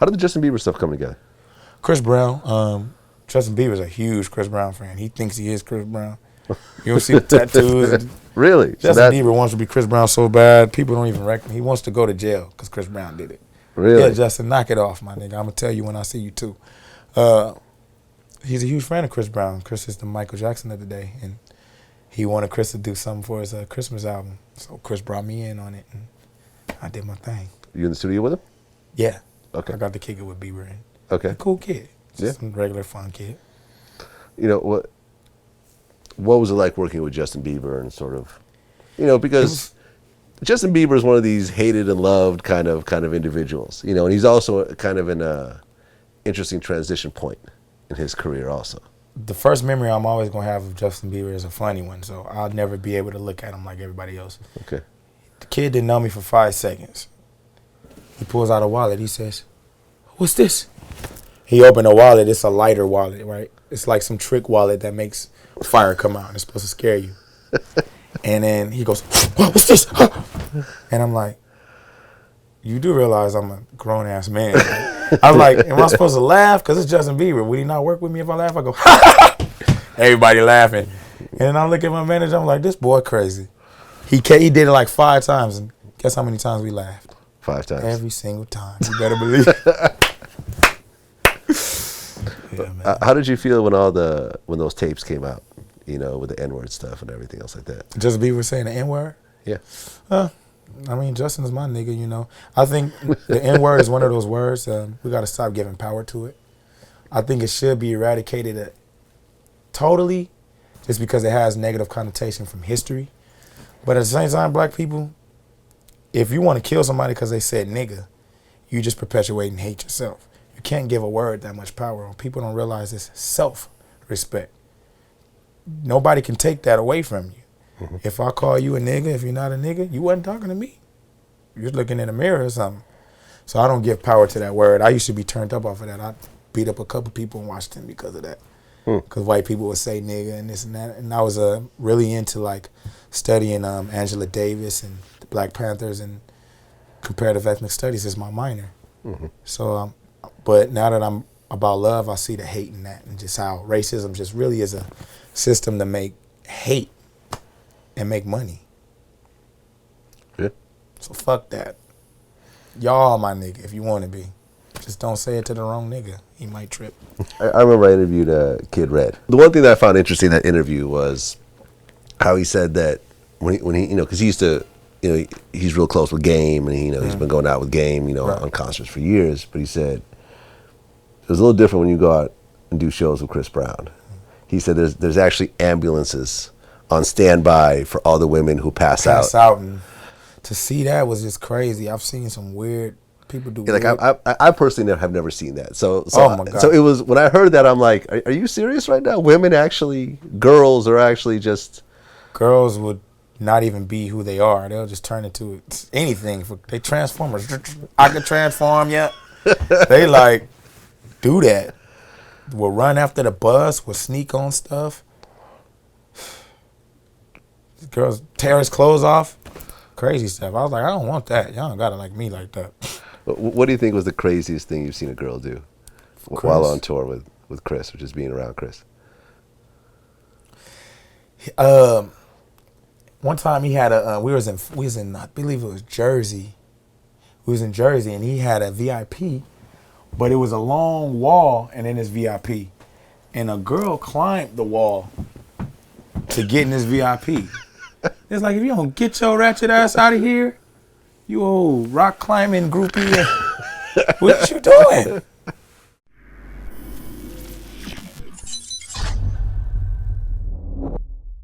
How did the Justin Bieber stuff come together? Chris Brown. Justin Bieber's a huge Chris Brown fan. He thinks he is Chris Brown. You don't see the tattoos. Really? Justin Bieber wants to be Chris Brown so bad, people don't even reckon. He wants to go to jail because Chris Brown did it. Really? Yeah, Justin, knock it off, my nigga. I'm going to tell you when I see you, too. He's a huge fan of Chris Brown. Chris is the Michael Jackson of the day, and he wanted Chris to do something for his Christmas album. So Chris brought me in on it, and I did my thing. You in the studio with him? Yeah. Okay. I got to kick it with Bieber. And okay. A cool kid. Just Yeah. some regular fun kid. You know, what was it like working with Justin Bieber and sort of, you know, because Justin Bieber is one of these hated and loved kind of individuals, you know, and he's also kind of in a interesting transition point in his career also. The first memory I'm always going to have of Justin Bieber is a funny one, so I'll never be able to look at him like everybody else. Okay. The kid didn't know me for 5 seconds. He pulls out a wallet. He says, "What's this?" He opened a wallet. It's a lighter wallet, right? It's like some trick wallet that makes fire come out. It's supposed to scare you. And then he goes, "What's this?" And I'm like, you do realize I'm a grown-ass man. I was like, am I supposed to laugh? Because it's Justin Bieber. Would he not work with me if I laugh? I go, everybody laughing. And then I look at my manager. I'm like, this boy crazy. He did it like 5 times. And guess how many times we laughed? 5 times. Every single time. You better believe it. Yeah, man. How did you feel when those tapes came out, you know, with the N-word stuff and everything else like that? Justin Bieber saying the N-word? Yeah. I mean, Justin is my nigga, you know. I think the N-word is one of those words. We got to stop giving power to it. I think it should be eradicated totally just because it has negative connotation from history. But at the same time, black people, if you want to kill somebody because they said nigga, you just perpetuate and hate yourself. You can't give a word that much power. People don't realize it's self-respect. Nobody can take that away from you. Mm-hmm. If I call you a nigga, if you're not a nigga, you wasn't talking to me. You're just looking in the mirror or something. So I don't give power to that word. I used to be turned up off of that. I beat up a couple people in Washington because of that. Because white people would say nigga and this and that. And I was really into like studying Angela Davis and the Black Panthers and comparative ethnic studies is my minor. Mm-hmm. So, but now that I'm about love, I see the hate in that and just how racism just really is a system to make hate and make money. Yeah. So fuck that. Y'all my nigga if you want to be. Just don't say it to the wrong nigga. He might trip. I remember I interviewed Kid Red. The one thing that I found interesting in that interview was how he said that when he you know, because he used to, you know, he's real close with Game, and he's been going out with Game, you know, right, on concerts for years. But he said it was a little different when you go out and do shows with Chris Brown. He said there's actually ambulances on standby for all the women who pass out. And to see that was just crazy. I've seen some weird people do. Yeah, like I personally have never seen that. So oh my God. So it was when I heard that, I'm like, are you serious right now? Girls are actually just. Girls would not even be who they are. They'll just turn into anything. They transformers. I could transform, yeah. They like do that. Will run after the bus. Will sneak on stuff. Girls tear his clothes off. Crazy stuff. I was like, I don't want that. Y'all don't gotta like me like that. What do you think was the craziest thing you've seen a girl do while on tour with Chris, or just being around Chris? One time he had we was in I believe it was Jersey. We was in Jersey and he had a VIP, but it was a long wall and then his VIP, and a girl climbed the wall to get in this VIP. It's like, if you don't get your ratchet ass out of here, you old rock climbing groupie. What you doing?